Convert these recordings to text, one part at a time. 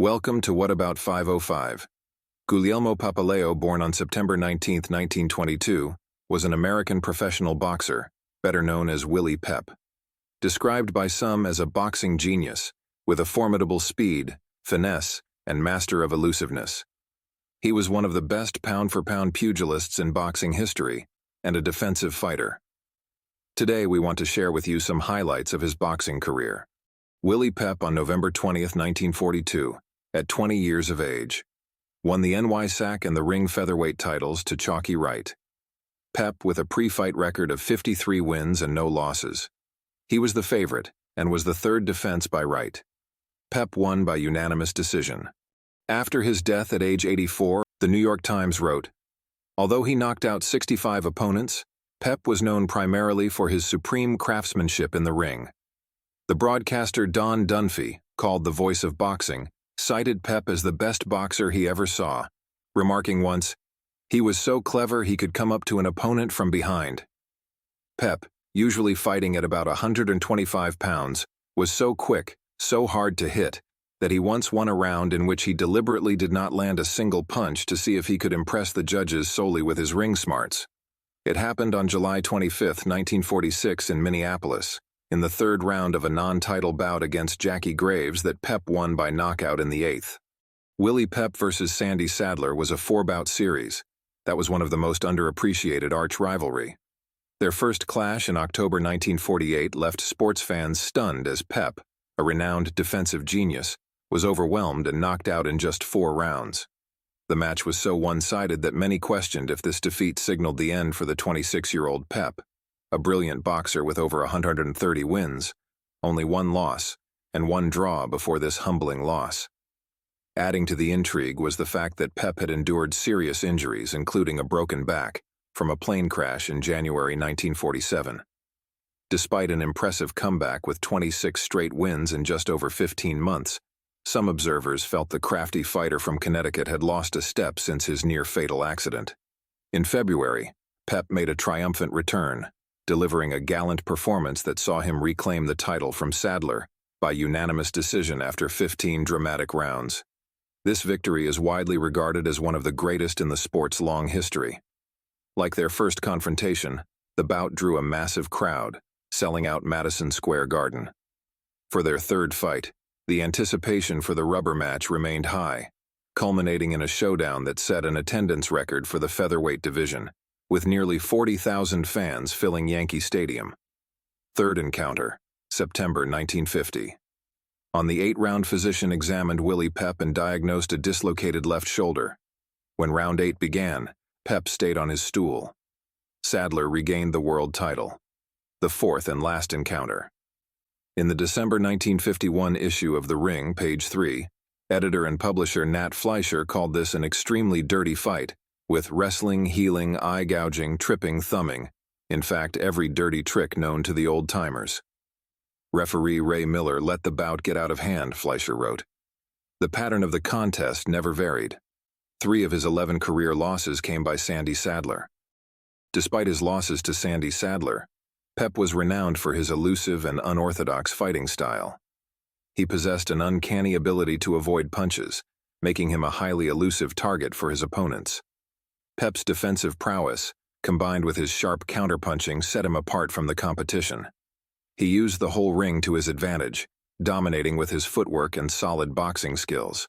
Welcome to What About 505? Guglielmo Papaleo, born on September 19, 1922, was an American professional boxer, better known as Willie Pep. Described by some as a boxing genius, with a formidable speed, finesse, and master of elusiveness. He was one of the best pound-for-pound pugilists in boxing history, and a defensive fighter. Today we want to share with you some highlights of his boxing career. Willie Pep, on November 20, 1942, at 20 years of age, won the NYSAC and the ring featherweight titles to Chalky Wright. Pep, with a pre-fight record of 53 wins and no losses. He was the favorite and was the third defense by Wright. Pep won by unanimous decision. After his death at age 84, the New York Times wrote, "Although he knocked out 65 opponents, Pep was known primarily for his supreme craftsmanship in the ring." The broadcaster Don Dunphy, called the voice of boxing, cited Pep as the best boxer he ever saw, remarking once, "He was so clever he could come up to an opponent from behind." Pep, usually fighting at about 125 pounds, was so quick, so hard to hit, that he once won a round in which he deliberately did not land a single punch to see if he could impress the judges solely with his ring smarts. It happened on July 25, 1946 in Minneapolis, in the third round of a non-title bout against Jackie Graves that Pep won by knockout in the eighth. Willie Pep versus Sandy Sadler was a four-bout series. That was one of the most underappreciated arch rivalry. Their first clash in October 1948 left sports fans stunned as Pep, a renowned defensive genius, was overwhelmed and knocked out in just 4 rounds. The match was so one-sided that many questioned if this defeat signaled the end for the 26-year-old Pep, a brilliant boxer with over 130 wins, only 1 loss, and 1 draw before this humbling loss. Adding to the intrigue was the fact that Pep had endured serious injuries, including a broken back, from a plane crash in January 1947. Despite an impressive comeback with 26 straight wins in just over 15 months, some observers felt the crafty fighter from Connecticut had lost a step since his near-fatal accident. In February, Pep made a triumphant return, delivering a gallant performance that saw him reclaim the title from Sadler by unanimous decision after 15 dramatic rounds. This victory is widely regarded as one of the greatest in the sport's long history. Like their first confrontation, the bout drew a massive crowd, selling out Madison Square Garden. For their third fight, the anticipation for the rubber match remained high, culminating in a showdown that set an attendance record for the featherweight division, with nearly 40,000 fans filling Yankee Stadium. Third encounter, September 1950. On the 8th-round, physician examined Willie Pep and diagnosed a dislocated left shoulder. When round 8 began, Pep stayed on his stool. Sadler regained the world title. The fourth and last encounter. In the December 1951 issue of The Ring, page 3, editor and publisher Nat Fleischer called this an extremely dirty fight, with wrestling, heeling, eye-gouging, tripping, thumbing, in fact every dirty trick known to the old-timers. Referee Ray Miller let the bout get out of hand, Fleischer wrote. The pattern of the contest never varied. 3 of his 11 career losses came by Sandy Sadler. Despite his losses to Sandy Sadler, Pep was renowned for his elusive and unorthodox fighting style. He possessed an uncanny ability to avoid punches, making him a highly elusive target for his opponents. Pep's defensive prowess, combined with his sharp counterpunching, set him apart from the competition. He used the whole ring to his advantage, dominating with his footwork and solid boxing skills.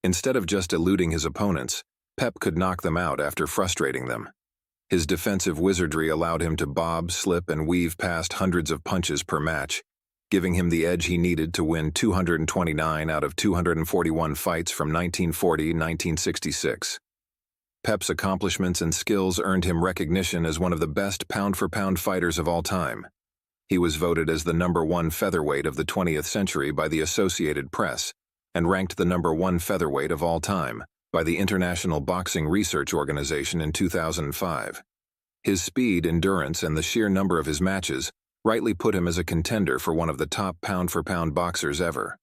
Instead of just eluding his opponents, Pep could knock them out after frustrating them. His defensive wizardry allowed him to bob, slip, and weave past hundreds of punches per match, giving him the edge he needed to win 229 out of 241 fights from 1940-1966. Pep's accomplishments and skills earned him recognition as one of the best pound-for-pound fighters of all time. He was voted as the #1 featherweight of the 20th century by the Associated Press, and ranked the #1 featherweight of all time by the International Boxing Research Organization in 2005. His speed, endurance, and the sheer number of his matches rightly put him as a contender for one of the top pound-for-pound boxers ever.